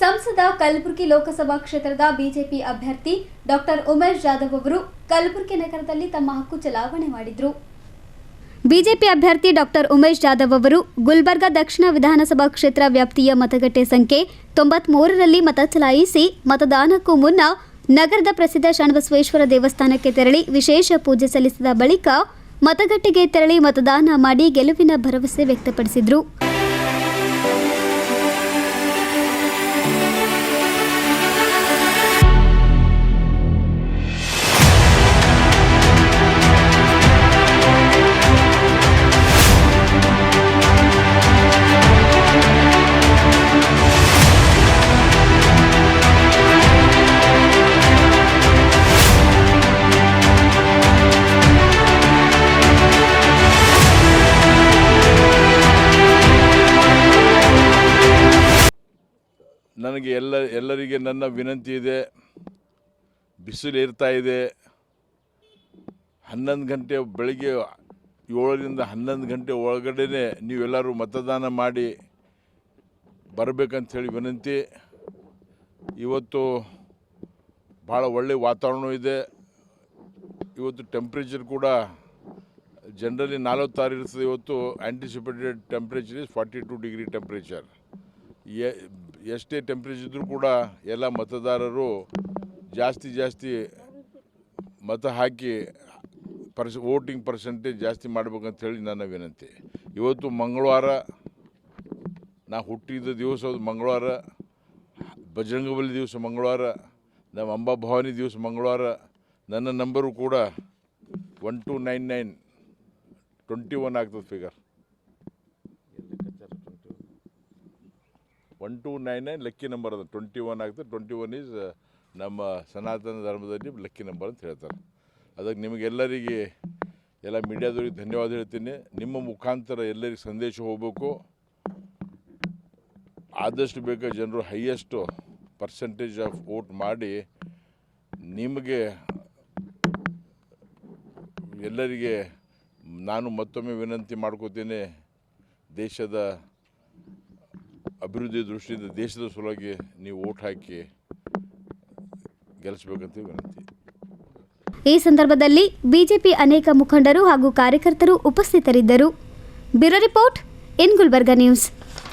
ಸಂಸದ ಕಲಬುರಗಿ ಲೋಕಸಭಾ ಕ್ಷೇತ್ರದ ಬಿಜೆಪಿ ಅಭ್ಯರ್ಥಿ ಡಾಕ್ಟರ್ ಉಮೇಶ್ ಜಾಧವ್ ಅವರು ಕಲಬುರಗಿ ನಗರದಲ್ಲಿ ತಮ್ಮ ಹಕ್ಕು ಚಲಾವಣೆ ಮಾಡಿದರು. ಬಿಜೆಪಿ ಅಭ್ಯರ್ಥಿ ಡಾಕ್ಟರ್ ಉಮೇಶ್ ಜಾಧವ್ ಅವರು ಗುಲ್ಬರ್ಗಾ ದಕ್ಷಿಣ ವಿಧಾನಸಭಾ ಕ್ಷೇತ್ರ ವ್ಯಾಪ್ತಿಯ ಮತಗಟ್ಟೆ ಸಂಖ್ಯೆ 93ರಲ್ಲಿ ಮತ ಚಲಾಯಿಸಿ ಮತದಾನಕ್ಕೂ ಮುನ್ನ ನಗರದ ಪ್ರಸಿದ್ಧ ಶರಣಬಸವೇಶ್ವರ ದೇವಸ್ಥಾನಕ್ಕೆ ತೆರಳಿ ವಿಶೇಷ ಪೂಜೆ ಸಲ್ಲಿಸಿದ ಬಳಿಕ ಮತಗಟ್ಟೆಗೆ ತೆರಳಿ ಮತದಾನ ಮಾಡಿ ಗೆಲುವಿನ ಭರವಸೆ ವ್ಯಕ್ತಪಡಿಸಿದರು. ನನಗೆ ಎಲ್ಲರಿಗೆ ನನ್ನ ವಿನಂತಿ ಇದೆ. ಬಿಸಿಲು ಏರ್ತಾ ಇದೆ. 11 ಗಂಟೆ ಬೆಳಗ್ಗೆ 7ರಿಂದ 11 ಗಂಟೆ ಒಳಗಡೆ ನೀವೆಲ್ಲರೂ ಮತದಾನ ಮಾಡಿ ಬರಬೇಕಂತ ಹೇಳಿ ವಿನಂತಿ. ಇವತ್ತು ಭಾಳ ಒಳ್ಳೆಯ ವಾತಾವರಣ ಇದೆ. ಇವತ್ತು ಟೆಂಪ್ರೇಚರ್ ಕೂಡ ಜನರಲಿ 46 ಇರ್ತದೆ. ಇವತ್ತು anticipated temperature is 42 degree temperature. ಎಷ್ಟೇ ಟೆಂಪ್ರೇಚರ್ ಇದ್ದರೂ ಕೂಡ ಎಲ್ಲ ಮತದಾರರು ಜಾಸ್ತಿ ಮತ ಹಾಕಿ ವೋಟಿಂಗ್ ಪರ್ಸೆಂಟೇಜ್ ಜಾಸ್ತಿ ಮಾಡಬೇಕಂತ ಹೇಳಿ ನನ್ನ ವಿನಂತಿ. ಇವತ್ತು ಮಂಗಳವಾರ, ನಾ ಹುಟ್ಟಿದ ದಿವಸ ಮಂಗಳವಾರ, ಬಜರಂಗಬಲಿ ದಿವಸ ಮಂಗಳವಾರ, ನಮ್ಮ ಅಂಬಾಭವಾನಿ ದಿವಸ ಮಂಗಳವಾರ. ನನ್ನ ನಂಬರು ಕೂಡ 1299 21 ಆಗ್ತದೆ. ಫಿಗರ್ 1299 ಲಕ್ಕಿ ನಂಬರ್ ಅದು 21 ಆಗ್ತದೆ. 21 ಈಸ್ ನಮ್ಮ ಸನಾತನ ಧರ್ಮದಲ್ಲಿ ಲಕ್ಕಿ ನಂಬರ್ ಅಂತ ಹೇಳ್ತಾರೆ. ಅದಕ್ಕೆ ನಿಮಗೆಲ್ಲರಿಗೆ ಎಲ್ಲ ಮೀಡಿಯಾದವ್ರಿಗೆ ಧನ್ಯವಾದ ಹೇಳ್ತೀನಿ. ನಿಮ್ಮ ಮುಖಾಂತರ ಎಲ್ಲರಿಗೆ ಸಂದೇಶ ಹೋಗಬೇಕು. ಆದಷ್ಟು ಬೇಗ ಜನರು ಹೈಯೆಸ್ಟ್ ಪರ್ಸೆಂಟೇಜ್ ಆಫ್ ವೋಟ್ ಮಾಡಿ ನಿಮಗೆ ಎಲ್ಲರಿಗೆ ನಾನು ಮತ್ತೊಮ್ಮೆ ವಿನಂತಿ ಮಾಡ್ಕೋತೀನಿ. ದೇಶದ ಅಭಿವೃದ್ಧಿ ದೃಷ್ಟಿಯಿಂದ ದೇಶದ ಸಲುವಾಗಿ ನೀವು ವೋಟ್ ಹಾಕಿ ಗೆಲ್ಲಿಸಬೇಕಂತ ವಿನಂತಿ. ಈ ಸಂದರ್ಭದಲ್ಲಿ ಬಿಜೆಪಿ ಅನೇಕ ಮುಖಂಡರು ಹಾಗೂ ಕಾರ್ಯಕರ್ತರು ಉಪಸ್ಥಿತರಿದ್ದರು. Bureau report in Gulbarga news.